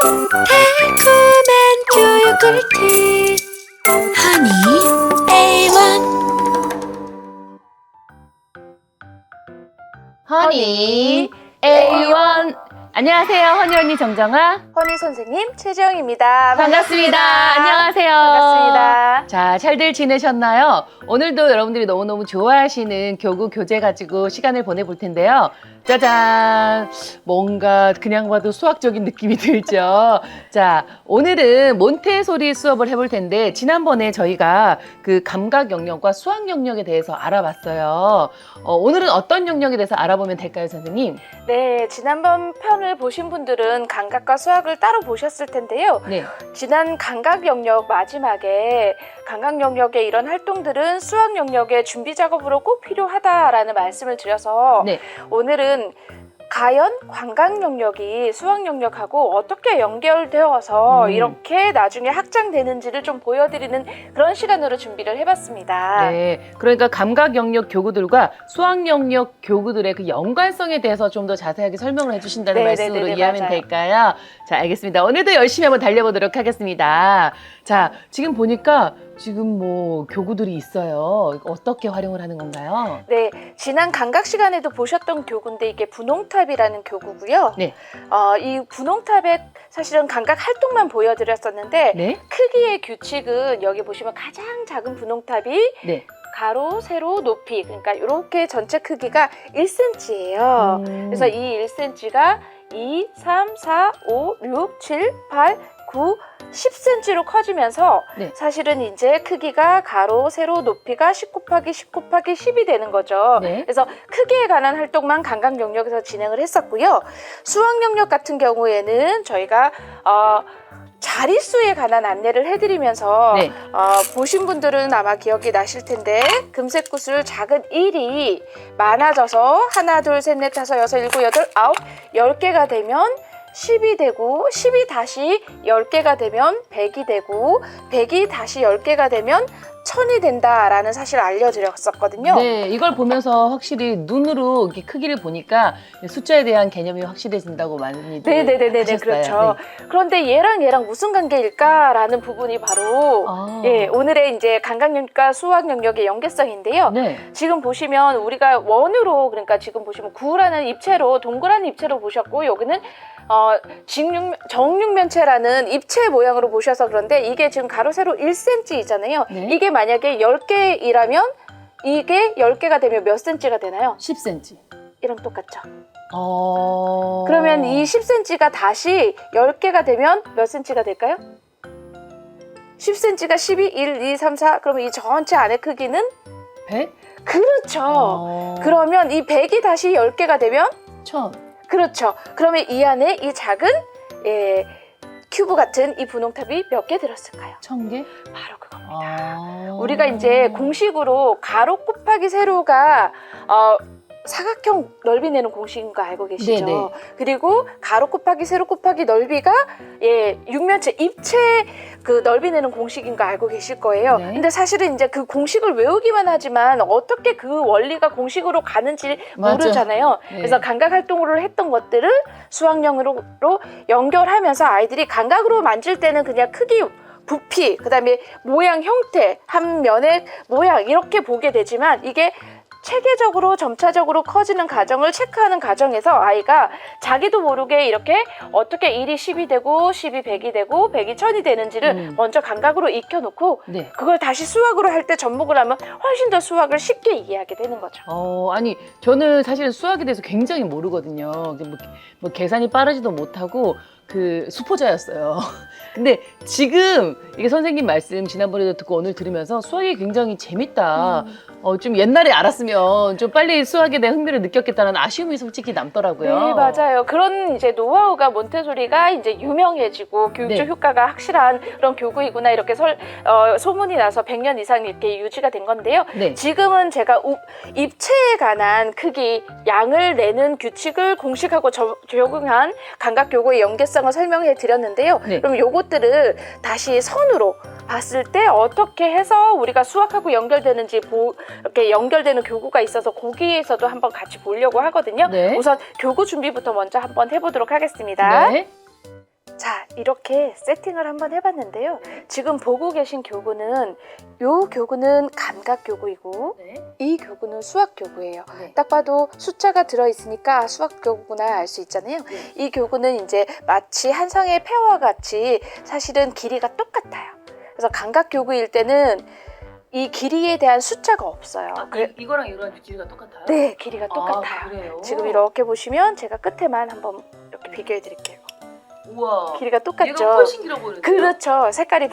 달콤한 초콜릿 허니 A1 허니 A1. 안녕하세요, 허니 언니 정정아. 허니 선생님 최재영입니다. 반갑습니다. 안녕하세요. 반갑습니다. 자, 잘들 지내셨나요? 오늘도 여러분들이 너무너무 좋아하시는 교구 교재 가지고 시간을 보내볼 텐데요. 짜잔! 뭔가 그냥 봐도 수학적인 느낌이 들죠? 자, 오늘은 몬테소리 수업을 해볼 텐데 지난번에 저희가 그 감각 영역과 수학 영역에 대해서 알아봤어요. 오늘은 어떤 영역에 대해서 알아보면 될까요, 선생님? 네, 지난번 편을 보신 분들은 감각과 수학을 따로 보셨을 텐데요. 네. 지난 감각 영역 마지막에 감각 영역의 이런 활동들은 수학 영역의 준비 작업으로 꼭 필요하다라는 말씀을 드려서 네. 오늘은 과연 감각 영역이 수학 영역하고 어떻게 연결되어서 이렇게 나중에 확장되는지를 좀 보여드리는 그런 시간으로 준비를 해봤습니다. 네, 그러니까 감각 영역 교구들과 수학 영역 교구들의 그 연관성에 대해서 좀 더 자세하게 설명을 해주신다는 말씀으로 이해하면 맞아요. 될까요? 자, 알겠습니다. 오늘도 열심히 한번 달려보도록 하겠습니다. 자, 지금 보니까 지금 뭐 교구들이 있어요. 어떻게 활용을 하는 건가요? 네, 지난 감각 시간에도 보셨던 교구인데 이게 분홍탑이라는 교구고요. 네. 이 분홍탑의 사실은 감각 활동만 보여드렸었는데 네, 크기의 규칙은 여기 보시면 가장 작은 분홍탑이 네. 가로, 세로, 높이 그러니까 이렇게 전체 크기가 1cm예요. 그래서 이 1cm가 2, 3, 4, 5, 6, 7, 8, 9, 10cm로 커지면서 네. 사실은 이제 크기가 가로, 세로, 높이가 10 곱하기 10 곱하기 10이 되는 거죠. 네. 그래서 크기에 관한 활동만 감각 영역에서 진행을 했었고요. 수학 영역 같은 경우에는 저희가 자릿수에 관한 안내를 해드리면서 네. 보신 분들은 아마 기억이 나실 텐데 금색 구슬 작은 1이 많아져서 하나, 둘, 셋, 넷, 다섯, 여섯, 일곱, 여덟, 아홉, 10개가 되면 10이 되고 10이 다시 10개가 되면 100이 되고 100이 다시 10개가 되면 1000이 된다라는 사실을 알려드렸었거든요. 네, 이걸 보면서 확실히 눈으로 이렇게 크기를 보니까 숫자에 대한 개념이 확실해진다고 많이들 네네네네, 하셨어요. 그렇죠. 네. 그런데 얘랑 무슨 관계일까라는 부분이 바로 오늘의 이제 감각 영역과 수학 영역의 연계성인데요. 네. 지금 보시면 우리가 원으로 그러니까 지금 보시면 구라는 입체로 동그란 입체로 보셨고 여기는 정육면체라는 입체 모양으로 보셔서 그런데 이게 지금 가로 세로 1cm이잖아요. 네. 이게 만약에 10개이라면 이게 10개가 되면 몇 cm가 되나요? 10cm. 이랑 똑같죠. 그러면 그러면 이 10cm가 다시 10개가 되면 몇 cm가 될까요? 10cm가 12, 1, 2, 3, 4 그러면 이 전체 안의 크기는 100? 그렇죠. 그러면 이 100이 다시 10개가 되면 1000. 그렇죠. 그러면 이 안에 이 작은 큐브 같은 이 분홍탑이 몇 개 들었을까요? 1000개? 바로 그겁니다. 아. 우리가 이제 공식으로 가로 곱하기 세로가 사각형 넓이 내는 공식인 거 알고 계시죠? 네네. 그리고 가로 곱하기 세로 곱하기 넓이가 육면체 입체 그 넓이 내는 공식인 거 알고 계실 거예요. 네. 근데 사실은 이제 그 공식을 외우기만 하지만 어떻게 그 원리가 공식으로 가는지 맞아. 모르잖아요. 네. 그래서 감각 활동으로 했던 것들을 수학용으로 연결하면서 아이들이 감각으로 만질 때는 그냥 크기 부피, 그다음에 모양 형태, 한 면의 모양 이렇게 보게 되지만 이게 체계적으로 점차적으로 커지는 과정을 체크하는 과정에서 아이가 자기도 모르게 이렇게 어떻게 1이 10이 되고 10이 100이 되고 100이 1000이 되는지를 먼저 감각으로 익혀놓고 네. 그걸 다시 수학으로 할 때 접목을 하면 훨씬 더 수학을 쉽게 이해하게 되는 거죠. 아니 저는 사실 수학에 대해서 굉장히 모르거든요. 뭐 계산이 빠르지도 못하고 그 수포자였어요. 근데 지금 이게 선생님 말씀 지난번에도 듣고 오늘 들으면서 수학이 굉장히 재밌다. 좀 옛날에 알았으면 좀 빨리 수학에 대한 흥미를 느꼈겠다는 아쉬움이 솔직히 남더라고요. 네, 맞아요. 그런 이제 노하우가 몬테소리가 이제 유명해지고 교육적 네. 효과가 확실한 그런 교구이구나 이렇게 소문이 나서 100년 이상 이렇게 유지가 된 건데요. 네. 지금은 제가 입체에 관한 크기, 양을 내는 규칙을 공식하고 적용한 감각 교구의 연계성을 설명해 드렸는데요. 네. 그럼 요것들을 다시 선으로 봤을 때 어떻게 해서 우리가 수학하고 연결되는지 이렇게 연결되는 교구가 있어서 거기에서도 한번 같이 보려고 하거든요. 네. 우선 교구 준비부터 먼저 한번 해보도록 하겠습니다. 네. 자, 이렇게 세팅을 한번 해봤는데요. 지금 보고 계신 교구는 요 교구는 감각 교구이고 네. 이 교구는 수학 교구예요. 네. 딱 봐도 숫자가 들어있으니까 수학 교구구나 알 수 있잖아요. 네. 이 교구는 이제 마치 한 상의 폐와 같이 사실은 길이가 똑같아요. 그래서 감각 교구일 때는 이 길이에 대한 숫자가 없어요. 아, 이거랑 이거랑 길이가 똑같아요? 네, 길이가 아, 똑같아요. 그래요? 지금 이렇게 보시면 제가 끝에만 한번 이렇게 비교해 드릴게요. 우와. 길이가 똑같죠? 얘가 훨씬 길어 보이는데요? 그렇죠. 색깔이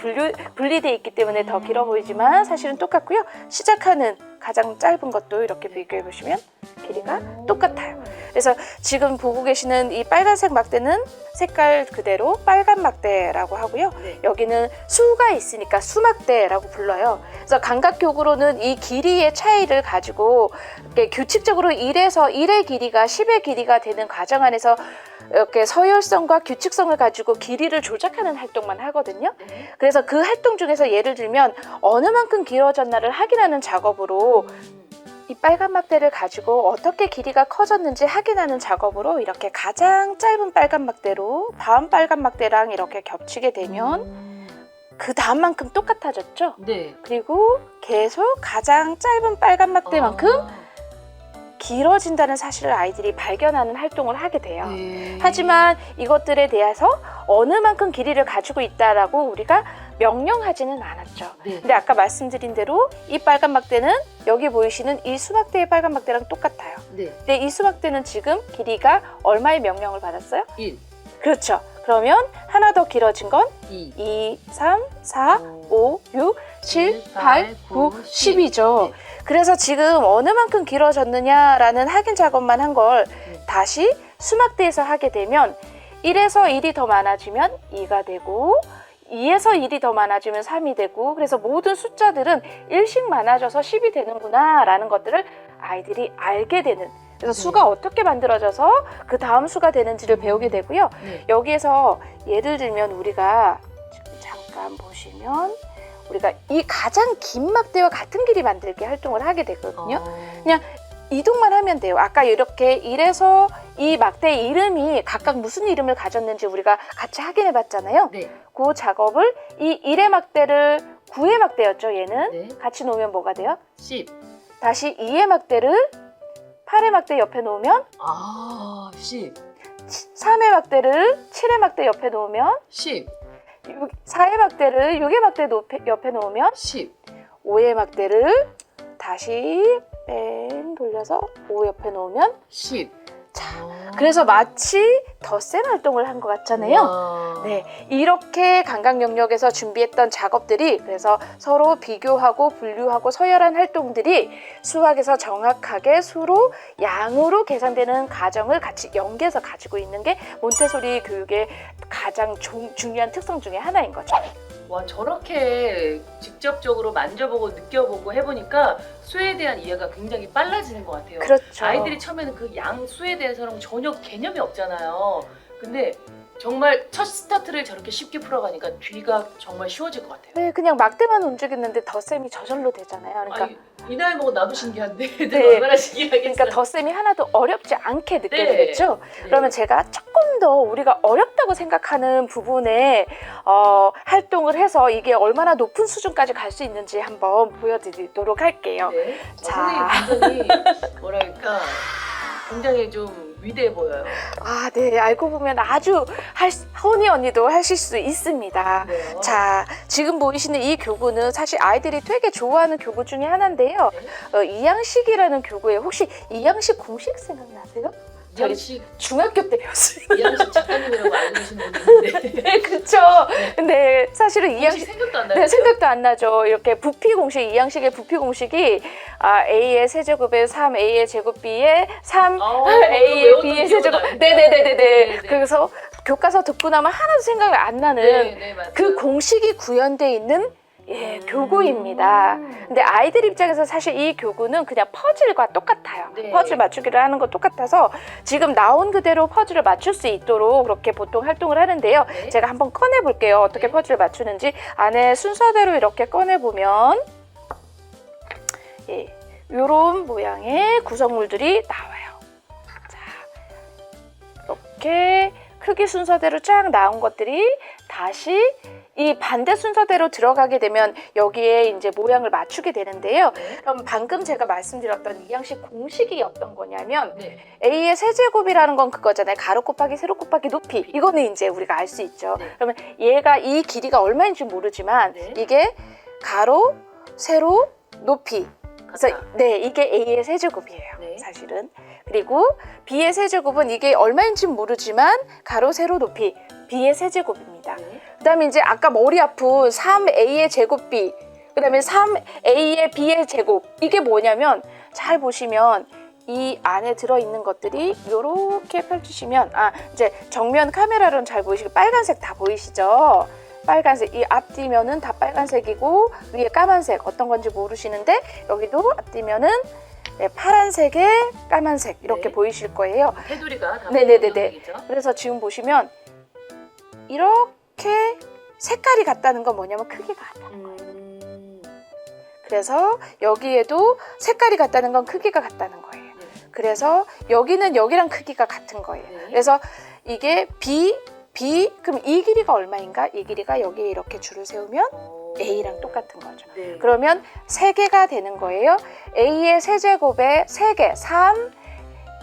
분리되어 있기 때문에 더 길어 보이지만 사실은 똑같고요. 시작하는 가장 짧은 것도 이렇게 비교해 보시면 길이가 똑같아요. 그래서 지금 보고 계시는 이 빨간색 막대는 색깔 그대로 빨간 막대라고 하고요. 네. 여기는 수가 있으니까 수막대라고 불러요. 그래서 감각교구로는 이 길이의 차이를 가지고 이렇게 규칙적으로 1의 길이가 10의 길이가 되는 과정 안에서 이렇게 서열성과 규칙성을 가지고 길이를 조작하는 활동만 하거든요. 네. 그래서 그 활동 중에서 예를 들면 어느 만큼 길어졌나를 확인하는 작업으로 이 빨간 막대를 가지고 어떻게 길이가 커졌는지 확인하는 작업으로 이렇게 가장 짧은 빨간 막대로 다음 빨간 막대랑 이렇게 겹치게 되면 그 다음만큼 똑같아졌죠. 네. 그리고 계속 가장 짧은 빨간 막대만큼 길어진다는 사실을 아이들이 발견하는 활동을 하게 돼요. 네. 하지만 이것들에 대해서 어느 만큼 길이를 가지고 있다라고 우리가 명령하지는 않았죠. 네. 근데 아까 말씀드린 대로 이 빨간 막대는 여기 보이시는 이 수막대의 빨간 막대랑 똑같아요. 네. 근데 이 수막대는 지금 길이가 얼마의 명령을 받았어요? 1, 그렇죠. 그러면 하나 더 길어진 건 2, 2, 3, 4, 5, 6, 7, 8, 9, 10이죠. 네. 그래서 지금 어느 만큼 길어졌느냐라는 확인 작업만 한 걸 다시 수막대에서 하게 되면 1에서 1이 더 많아지면 2가 되고 2에서 1이 더 많아지면 3이 되고 그래서 모든 숫자들은 1씩 많아져서 10이 되는구나 라는 것들을 아이들이 알게 되는 그래서 네. 수가 어떻게 만들어져서 그 다음 수가 되는지를 배우게 되고요. 네. 여기에서 예를 들면 우리가 지금 잠깐 보시면 우리가 이 가장 긴 막대와 같은 길이 만들기 활동을 하게 되거든요. 그냥 이동만 하면 돼요. 아까 이렇게 1에서 이 막대의 이름이 각각 무슨 이름을 가졌는지 우리가 같이 확인해 봤잖아요. 네. 그 작업을 이 1의 막대를 9의 막대였죠. 얘는 네. 같이 놓으면 뭐가 돼요? 10. 다시 2의 막대를 8의 막대 옆에 놓으면 10. 3의 막대를 7의 막대 옆에 놓으면 10. 4의 막대를 6의 막대 옆에 놓으면 10. 5의 막대를 다시 뺑 돌려서 5 옆에 놓으면 10. 자, 그래서 마치 덧셈 활동을 한 것 같잖아요. 네, 이렇게 감각 영역에서 준비했던 작업들이 그래서 서로 비교하고 분류하고 서열한 활동들이 수학에서 정확하게 수로 양으로 계산되는 과정을 같이 연계해서 가지고 있는 게 몬테소리 교육의 가장 중요한 특성 중에 하나인 거죠. 와, 저렇게 직접적으로 만져보고 느껴보고 해보니까 수에 대한 이해가 굉장히 빨라지는 것 같아요. 그렇죠. 아이들이 처음에는 그 양 수에 대해서는 전혀 개념이 없잖아요. 근데 정말 첫 스타트를 저렇게 쉽게 풀어가니까 뒤가 정말 쉬워질 것 같아요. 네, 그냥 막대만 움직였는데 덧셈이 저절로 되잖아요. 그러니까 아니, 이 나이 먹어 나도 신기한데 애들 네. 얼마나 신기하겠어요. 그러니까 덧셈이 하나도 어렵지 않게 네. 느껴지겠죠? 네. 그러면 제가 조금 더 우리가 어렵다고 생각하는 부분에 활동을 해서 이게 얼마나 높은 수준까지 갈 수 있는지 한번 보여드리도록 할게요. 네. 자. 선생님 굉장히 뭐랄까 굉장히 좀 위대해 보여요. 아, 네. 알고 보면 아주 허니 언니도 하실 수 있습니다. 네. 자, 지금 보이시는 이 교구는 사실 아이들이 되게 좋아하는 교구 중에 하나인데요. 이양식이라는 교구예요. 혹시 이양식 공식 생각나세요? 이양식 중학교 때 배웠어요. 이양식 작가님이라고 알고 계시는 분이 있는데 네, 그렇죠. 근데 사실은 이양식 이양식 생각도 안 나요. 네, 생각도 안 나죠. 이렇게 부피 공식, 이양식의 부피 공식이 A의 세제곱에 3, A의 제곱 B에 3, A의 B의 세제곱. 네네네네네. 그래서 교과서 듣고 나면 하나도 생각이 안 나는 네, 맞아요. 그 공식이 구현되어 있는 교구입니다. 근데 아이들 입장에서 사실 이 교구는 그냥 퍼즐과 똑같아요. 네. 퍼즐 맞추기를 하는 것 똑같아서 지금 나온 그대로 퍼즐을 맞출 수 있도록 그렇게 보통 활동을 하는데요. 네. 제가 한번 꺼내 볼게요. 어떻게 네. 퍼즐을 맞추는지. 안에 순서대로 이렇게 꺼내 보면 이런 모양의 구성물들이 나와요. 자, 이렇게 크기 순서대로 쫙 나온 것들이 다시 이 반대 순서대로 들어가게 되면 여기에 이제 모양을 맞추게 되는데요. 네. 그럼 방금 제가 말씀드렸던 이 양식 공식이 어떤 거냐면 네. A의 세제곱이라는 건 그거잖아요. 가로 곱하기 세로 곱하기 높이. 이거는 이제 우리가 알 수 있죠. 네. 그러면 얘가 이 길이가 얼마인지 모르지만 네. 이게 가로, 세로, 높이. 그래서 같다. 네, 이게 A의 세제곱이에요. 네. 사실은. 그리고 B의 세제곱은 이게 얼마인지 모르지만 가로, 세로, 높이. B의 세제곱입니다. 네. 그다음에 이제 아까 머리 아픈 3A의 제곱 B. 그다음에 3A의 B의 제곱. 이게 뭐냐면 잘 보시면 이 안에 들어있는 것들이 이렇게 펼치시면 이제 정면 카메라로는 잘 보이시고 빨간색 다 보이시죠? 빨간색, 이 앞뒤면은 다 빨간색이고 위에 까만색 어떤 건지 모르시는데 여기도 앞뒤면은 네, 파란색에 까만색 이렇게 네. 보이실 거예요. 테두리가 다 네네네네. 보이는 얘기죠? 그래서 지금 보시면 이렇게 색깔이 같다는 건 뭐냐면 크기가 같다는 거예요. 그래서 여기에도 색깔이 같다는 건 크기가 같다는 거예요. 네. 그래서 여기는 여기랑 크기가 같은 거예요. 네. 그래서 이게 B, 그럼 이 길이가 얼마인가? 이 길이가 여기에 이렇게 줄을 세우면 A랑 똑같은 거죠. 네. 그러면 3개가 되는 거예요. A의 세제곱에 3개, 3,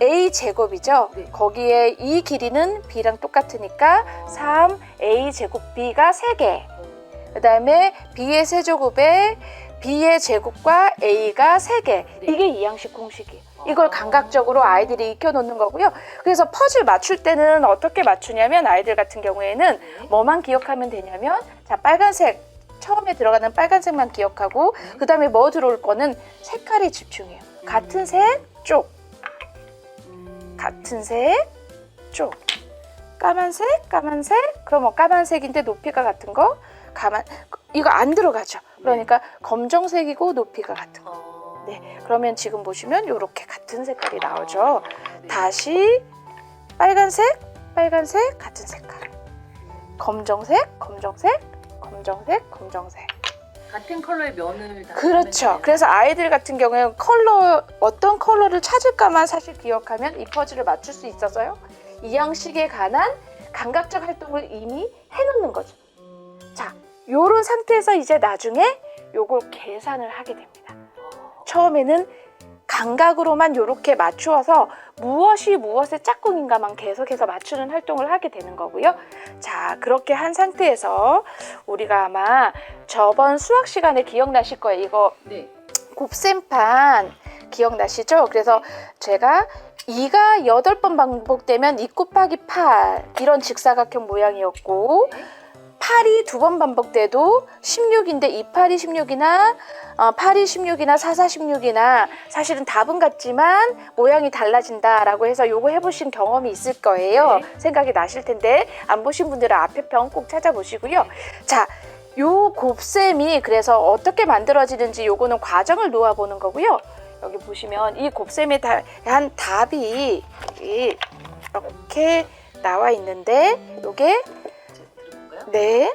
A 제곱이죠. 네. 거기에 이 길이는 B랑 똑같으니까 3, A 제곱 B가 3개. 그 다음에 B의 세제곱에 B의 제곱과 A가 3개. 네. 이게 이항식 공식이에요. 이걸 감각적으로 아이들이 익혀놓는 거고요. 그래서 퍼즐 맞출 때는 어떻게 맞추냐면 아이들 같은 경우에는 네. 뭐만 기억하면 되냐면 자 빨간색 처음에 들어가는 빨간색만 기억하고 그 다음에 뭐 들어올 거는 색깔에 집중해요. 같은 색 쪽, 같은 색 쪽, 까만색, 까만색. 그럼 뭐 까만색인데 높이가 같은 거 이거 안 들어가죠. 그러니까 검정색이고 높이가 같은 거. 네, 그러면 지금 보시면 이렇게 같은 색깔이 나오죠. 네. 다시 빨간색, 빨간색 같은 색깔. 검정색, 검정색, 검정색, 검정색. 같은 컬러의 면을 다 그렇죠. 하면 그래서 아이들 같은 경우에는 어떤 컬러를 찾을까만 사실 기억하면 이 퍼즐을 맞출 수 있어서요. 이 양식에 관한 감각적 활동을 이미 해놓는 거죠. 자, 요런 상태에서 이제 나중에 요걸 계산을 하게 됩니다. 처음에는 감각으로만 이렇게 맞추어서 무엇이 무엇의 짝꿍인가만 계속해서 맞추는 활동을 하게 되는 거고요. 자, 그렇게 한 상태에서 우리가 아마 저번 수학 시간에 기억나실 거예요. 이거 네. 곱셈판 기억나시죠? 그래서 제가 2가 8번 반복되면 2 곱하기 8 이런 직사각형 모양이었고 8이 2번 반복돼도 16인데 2, 8이 16이나 8이 16이나 4, 4, 16이나 사실은 답은 같지만 모양이 달라진다라고 해서 요거 해보신 경험이 있을 거예요. 네. 생각이 나실 텐데 안 보신 분들은 앞에 편 꼭 찾아보시고요. 자, 요 곱셈이 그래서 어떻게 만들어지는지 요거는 과정을 놓아보는 거고요. 여기 보시면 이 곱셈에 대한 답이 이렇게 나와 있는데 요게 들어볼까요? 네.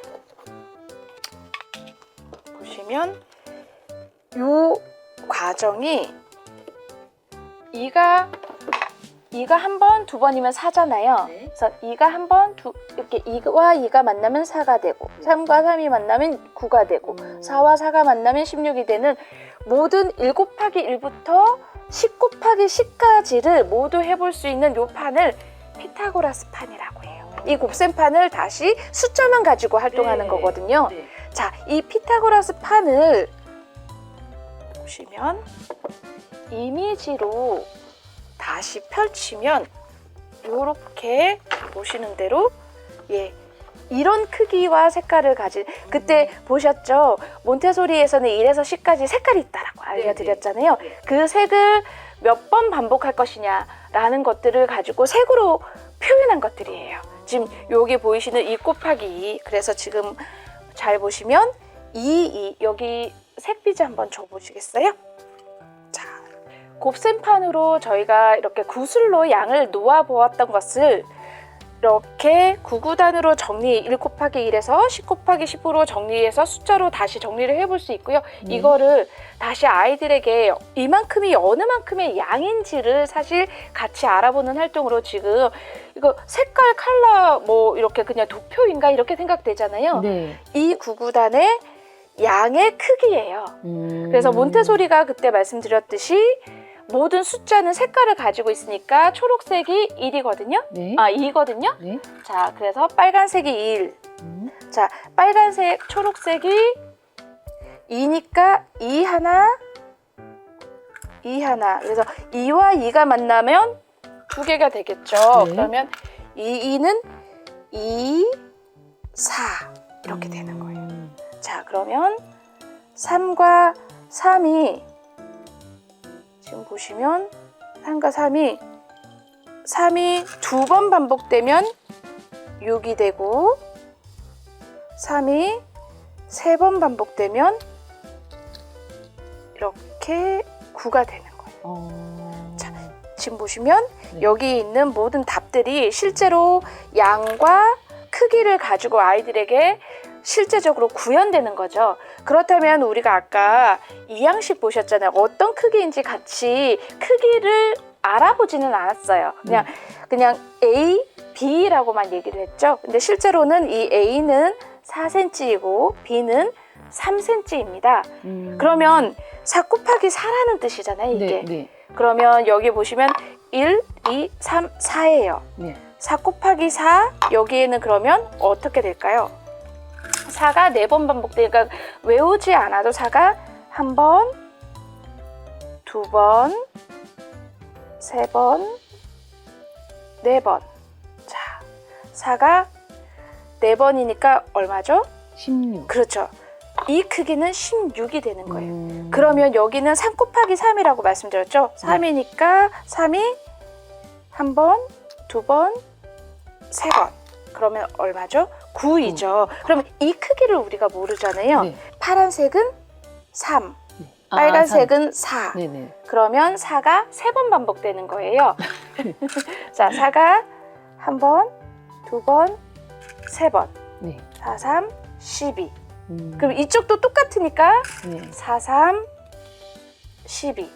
보시면 요 과정이 2가 한 번, 2번이면 4잖아요. 네. 그래서 2가 한 번, 이렇게 2와 2가 만나면 4가 되고 3과 3이 만나면 9가 되고 4와 4가 만나면 16이 되는 모든 1 곱하기 1부터 10 곱하기 10까지를 모두 해볼 수 있는 요 판을 피타고라스 판이라고 해요. 이 곱셈판을 다시 숫자만 가지고 활동하는 네. 거거든요. 네. 자, 이 피타고라스 판을 보시면 이미지로 다시 펼치면 이렇게 보시는 대로 이런 크기와 색깔을 가진 그때 보셨죠? 몬테소리에서는 1에서 10까지 색깔이 있다라고 알려드렸잖아요. 네. 그 색을 몇 번 반복할 것이냐라는 것들을 가지고 색으로 표현한 것들이에요. 지금 여기 보이시는 2 곱하기 2 그래서 지금 잘 보시면 2 여기 색비즈 한번 줘보시겠어요? 자, 곱셈판으로 저희가 이렇게 구슬로 양을 놓아 보았던 것을 이렇게 구구단으로 정리 1 곱하기 1에서 10 곱하기 10으로 정리해서 숫자로 다시 정리를 해볼 수 있고요. 이거를 다시 아이들에게 이만큼이 어느 만큼의 양인지를 사실 같이 알아보는 활동으로 지금 이거 색깔 컬러 뭐 이렇게 그냥 도표인가 이렇게 생각되잖아요. 네. 이 구구단의 양의 크기예요. 그래서 몬테소리가 그때 말씀드렸듯이 모든 숫자는 색깔을 가지고 있으니까 초록색이 1이거든요. 네. 아, 2거든요. 네. 자, 그래서 빨간색이 1. 자, 빨간색, 초록색이 2니까 2 하나, 2 하나. 그래서 2와 2가 만나면 2개가 되겠죠. 네. 그러면 2는 2, 4 이렇게 되는 거예요. 자, 그러면 3과 3이 지금 보시면 3과 3이 2번 반복되면 6이 되고 3이 3번 반복되면 이렇게 9가 되는 거예요. 자, 지금 보시면 네. 여기 있는 모든 답들이 실제로 양과 크기를 가지고 아이들에게 실제적으로 구현되는 거죠. 그렇다면 우리가 아까 이 양식 보셨잖아요. 어떤 크기인지 같이 크기를 알아보지는 않았어요. 그냥 A, B라고만 얘기를 했죠. 근데 실제로는 이 A는 4cm이고 B는 3cm입니다. 그러면 4 곱하기 4라는 뜻이잖아요, 이게. 네. 네. 그러면 여기 보시면 1, 2, 3, 4예요. 네. 4 곱하기 4 여기에는 그러면 어떻게 될까요? 4가 4번 반복되니까 외우지 않아도 4가 1번, 2번, 3번, 4번. 자, 4가 4번이니까 얼마죠? 16. 그렇죠. 이 크기는 16이 되는 거예요. 그러면 여기는 3 곱하기 3이라고 말씀드렸죠? 3이니까 3이 1번, 2번, 3번. 그러면 얼마죠? 9이죠. 그러면 이 크기를 우리가 모르잖아요. 네. 파란색은 3, 네. 빨간색은 4. 네네. 그러면 4가 3번 반복되는 거예요. 자, 4가 1번, 2번, 3번. 네. 4, 3, 12. 그럼 이쪽도 똑같으니까 네. 4, 3, 12.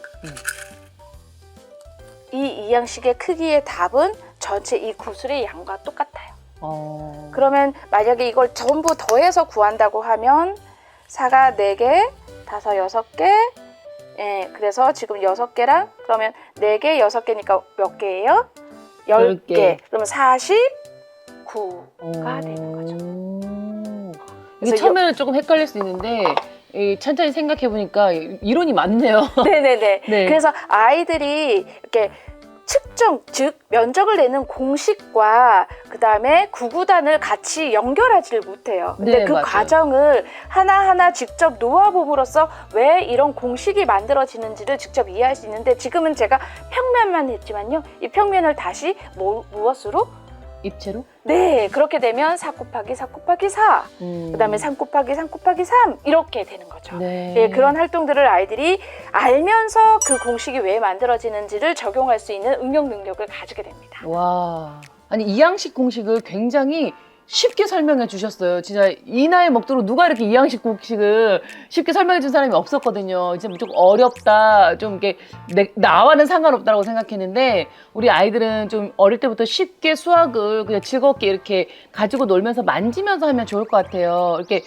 이 이양식의 크기의 답은 전체 이 구슬의 양과 똑같아요. 그러면 만약에 이걸 전부 더해서 구한다고 하면 4가 4개, 5, 6개, 예, 그래서 지금 6개랑 그러면 4개, 6개니까 몇 개예요? 10개. 그러면 49가 되는 거죠. 이게 그래서 처음에는 조금 헷갈릴 수 있는데 천천히 생각해 보니까 이론이 맞네요. 네네네. 네. 그래서 아이들이 이렇게 측정, 즉 면적을 내는 공식과 그 다음에 구구단을 같이 연결하지를 못해요. 근데 네, 그 맞아요. 과정을 하나하나 직접 놓아봄으로써 왜 이런 공식이 만들어지는지를 직접 이해할 수 있는데 지금은 제가 평면만 했지만요. 이 평면을 다시 무엇으로? 입체로? 네, 그렇게 되면 4 곱하기 4 곱하기 4, 그 다음에 3 곱하기 3 곱하기 3 이렇게 되는 거죠. 네. 예, 그런 활동들을 아이들이 알면서 그 공식이 왜 만들어지는지를 적용할 수 있는 응용 능력을 가지게 됩니다. 와. 아니 이양식 공식을 굉장히 쉽게 설명해 주셨어요. 진짜 이 나이 먹도록 누가 이렇게 이양식 공식을 쉽게 설명해 준 사람이 없었거든요. 진짜 좀 어렵다, 좀 이렇게 나와는 상관없다고 생각했는데 우리 아이들은 좀 어릴 때부터 쉽게 수학을 그냥 즐겁게 이렇게 가지고 놀면서 만지면서 하면 좋을 것 같아요. 이렇게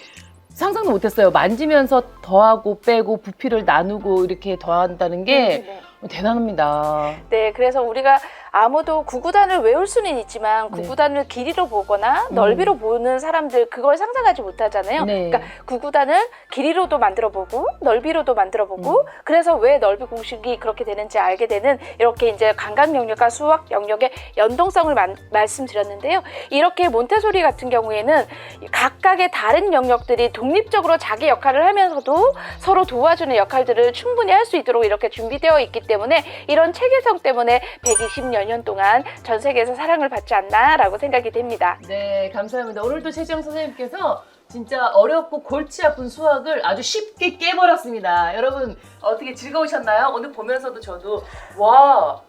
상상도 못했어요. 만지면서 더하고 빼고 부피를 나누고 이렇게 더한다는 게 대단합니다. 네, 그래서 우리가 아무도 구구단을 외울 수는 있지만 구구단을 길이로 보거나 넓이로 보는 사람들 그걸 상상하지 못하잖아요. 네. 그러니까 구구단을 길이로도 만들어보고 넓이로도 만들어보고 그래서 왜 넓이 공식이 그렇게 되는지 알게 되는 이렇게 이제 감각 영역과 수학 영역의 연동성을 말씀드렸는데요. 이렇게 몬테소리 같은 경우에는 각각의 다른 영역들이 독립적으로 자기 역할을 하면서도 서로 도와주는 역할들을 충분히 할 수 있도록 이렇게 준비되어 있기 때문에 이런 체계성 때문에 120여 년 동안 전 세계에서 사랑을 받지 않나라고 생각이 됩니다. 네, 감사합니다. 오늘도 최지영 선생님께서 진짜 어렵고 골치 아픈 수학을 아주 쉽게 깨버렸습니다. 여러분 어떻게 즐거우셨나요? 오늘 보면서도 저도 와,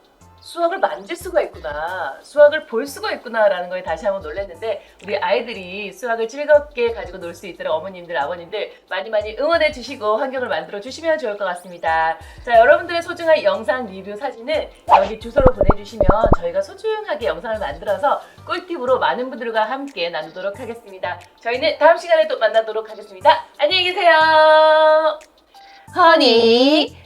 수학을 만질 수가 있구나, 수학을 볼 수가 있구나라는 거에 다시 한번 놀랐는데 우리 아이들이 수학을 즐겁게 가지고 놀 수 있도록 어머님들, 아버님들 많이 많이 응원해 주시고 환경을 만들어 주시면 좋을 것 같습니다. 자, 여러분들의 소중한 영상, 리뷰, 사진은 여기 주소로 보내주시면 저희가 소중하게 영상을 만들어서 꿀팁으로 많은 분들과 함께 나누도록 하겠습니다. 저희는 다음 시간에 또 만나도록 하겠습니다. 안녕히 계세요. 허니